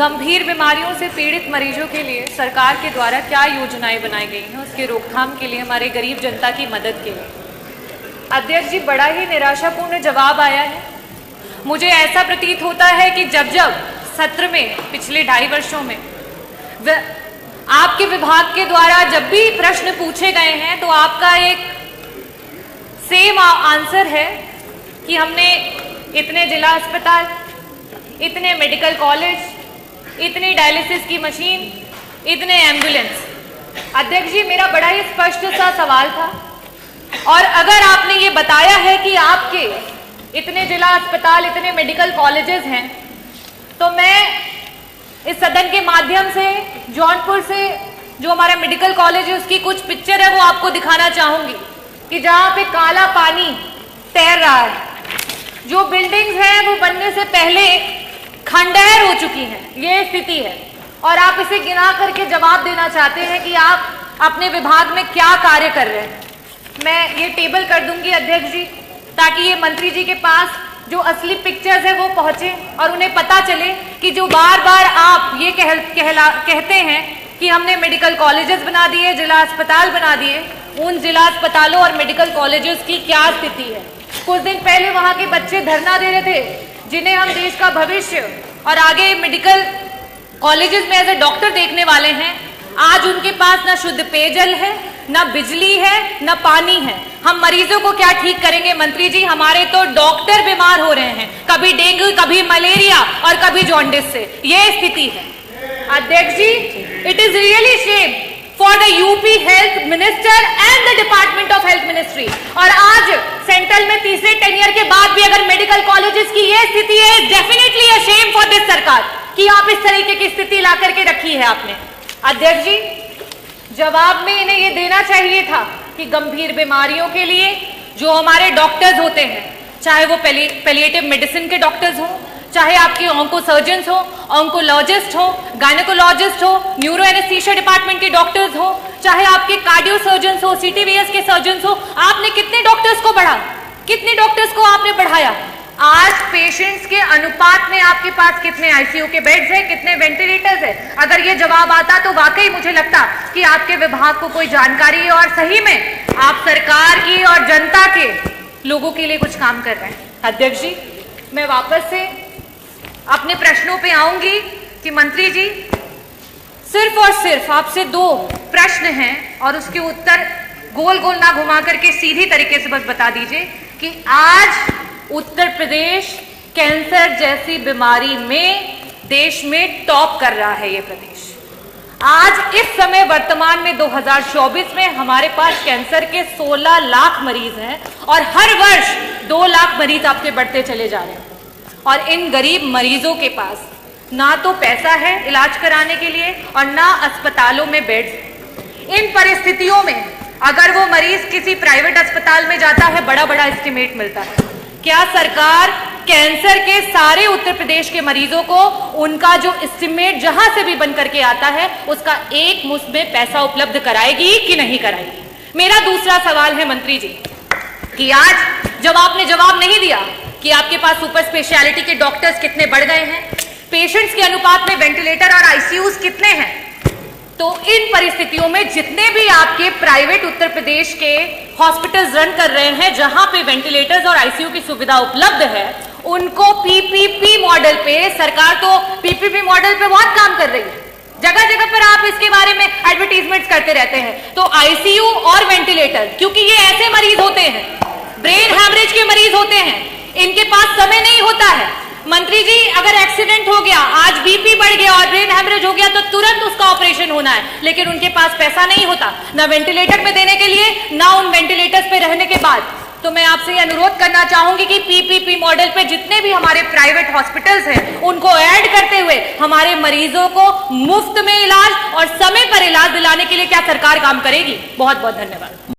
गंभीर बीमारियों से पीड़ित मरीजों के लिए सरकार के द्वारा क्या योजनाएं बनाई गई हैं, उसके रोकथाम के लिए, हमारे गरीब जनता की मदद के लिए। अध्यक्ष जी, बड़ा ही निराशापूर्ण जवाब आया है। मुझे ऐसा प्रतीत होता है कि जब जब सत्र में पिछले 2.5 वर्षों में आपके विभाग के द्वारा जब भी प्रश्न पूछे गए हैं तो आपका एक सेम आंसर है कि हमने इतने जिला अस्पताल, इतने मेडिकल कॉलेज, इतनी डायलिसिस की मशीन, इतने एम्बुलेंस। अध्यक्ष जी, मेरा बड़ा ही स्पष्ट सा सवाल था, और अगर आपने ये बताया है कि आपके इतने जिला अस्पताल, इतने मेडिकल कॉलेजेस हैं, तो मैं इस सदन के माध्यम से जौनपुर से जो हमारा मेडिकल कॉलेज है उसकी कुछ पिक्चर है वो आपको दिखाना चाहूंगी कि जहां पे काला पानी तैर रहा है, जो बिल्डिंग्स हैं वो बनने से पहले खंडहर हो चुकी हैं, ये स्थिति है। और आप इसे गिना करके जवाब देना चाहते हैं कि आप अपने विभाग में क्या कार्य कर रहे हैं। मैं ये टेबल कर दूंगी अध्यक्ष जी, ताकि ये मंत्री जी के पास जो असली पिक्चर्स है वो पहुंचे और उन्हें पता चले कि जो बार बार आप ये कहते हैं कि हमने मेडिकल कॉलेजेस बना दिए, जिला अस्पताल बना दिए, उन जिला अस्पतालों और मेडिकल कॉलेजेस की क्या स्थिति है। कुछ दिन पहले वहां के बच्चे धरना दे रहे थे, जिन्हें हम देश का भविष्य और आगे मेडिकल कॉलेजेस में एज ए डॉक्टर देखने वाले हैं। आज उनके पास ना शुद्ध पेयजल है, ना बिजली है, ना पानी है। हम मरीजों को क्या ठीक करेंगे मंत्री जी? हमारे तो डॉक्टर बीमार हो रहे हैं, कभी डेंगू, कभी मलेरिया और कभी जॉन्डिस से। ये स्थिति है अध्यक्ष जी। It is really shame for the UP health minister and the department of health ministry. और आज सेंट्रल में तीसरे टेन्योर के बाद भी अगर मेडिकल कॉलेजेस की ये स्थिति है, definitely a shame for this सरकार कि आप इस तरीके की स्थिति ला करके रखी है आपने। अध्यक्ष जी, जवाब में इन्हें ये देना चाहिए था कि गंभीर बीमारियों के लिए जो हमारे डॉक्टर्स होते हैं, चाहे वो पैलिएटिव मेडिसिन के डॉक्टर्स हो, चाहे आपके ऑन्को सर्जन्स हो, ऑन्कोलॉजिस्ट हो, गायनेकोलॉजिस्ट हो, न्यूरो एनेस्थीसिया डिपार्टमेंट के डॉक्टर्स हो, चाहे आपके कार्डियो सर्जन्स हो, सीटीवीएस के सर्जन्स हो, आपने कितने डॉक्टर्स को बढ़ा, कितने डॉक्टर्स को आपने बढ़ाया? आज पेशेंट्स के अनुपात में आपके पास कितने आईसीयू के बेड्स हैं, कितने वेंटिलेटर्स हैं? अगर ये जवाब आता तो वाकई मुझे लगता कि आपके विभाग को कोई जानकारी है और सही में आप सरकार की और जनता के लोगों के लिए कुछ काम कर रहे हैं। अध्यक्ष जी, मैं वापस से अपने प्रश्नों पे आऊंगी कि मंत्री जी, सिर्फ और सिर्फ आपसे 2 प्रश्न हैं और उसके उत्तर गोल गोल ना घुमा करके सीधी तरीके से बस बता दीजिए कि आज उत्तर प्रदेश कैंसर जैसी बीमारी में देश में टॉप कर रहा है। ये प्रदेश आज इस समय वर्तमान में 2024 में हमारे पास कैंसर के 16 लाख मरीज हैं और हर वर्ष 2 लाख मरीज आपके बढ़ते चले जा रहे हैं। और इन गरीब मरीजों के पास ना तो पैसा है इलाज कराने के लिए और ना अस्पतालों में बेड्स। इन परिस्थितियों में अगर वो मरीज किसी प्राइवेट अस्पताल में जाता है, बड़ा बड़ा एस्टिमेट मिलता है। क्या सरकार कैंसर के सारे उत्तर प्रदेश के मरीजों को उनका जो एस्टिमेट जहां से भी बन करके आता है उसका एक मुश्त में पैसा उपलब्ध कराएगी कि नहीं कराएगी? मेरा दूसरा सवाल है मंत्री जी कि आज जब आपने जवाब नहीं दिया कि आपके पास सुपर स्पेशलिटी के डॉक्टर्स कितने बढ़ गए हैं, पेशेंट्स के अनुपात में वेंटिलेटर और आईसीयूज कितने हैं, तो इन परिस्थितियों में जितने भी आपके प्राइवेट उत्तर प्रदेश के हॉस्पिटल्स रन कर रहे हैं जहां पे वेंटिलेटर्स और आईसीयू की सुविधा उपलब्ध है, उनको पीपीपी मॉडल पे, सरकार तो पीपीपी मॉडल पे बहुत काम कर रही है, जगह जगह पर आप इसके बारे में एडवर्टीजमेंट्स करते रहते हैं। तो आईसीयू और वेंटिलेटर, क्योंकि ये ऐसे मरीज होते हैं, ब्रेन हैमरेज के मरीज होते हैं, इनके पास समय नहीं होता है। मंत्री जी, अगर एक्सीडेंट हो गया, आज बीपी बढ़ गया और ब्रेन हैमरेज हो गया तो तुरंत उसका ऑपरेशन होना है, लेकिन उनके पास पैसा नहीं होता ना वेंटिलेटर में देने के लिए, ना उन वेंटिलेटर्स पे रहने के बाद। तो मैं आपसे अनुरोध करना चाहूंगी कि पीपीपी मॉडल पे जितने भी हमारे प्राइवेट हॉस्पिटल्स हैं उनको ऐड करते हुए हमारे मरीजों को मुफ्त में इलाज और समय पर इलाज दिलाने के लिए क्या सरकार काम करेगी? बहुत बहुत धन्यवाद।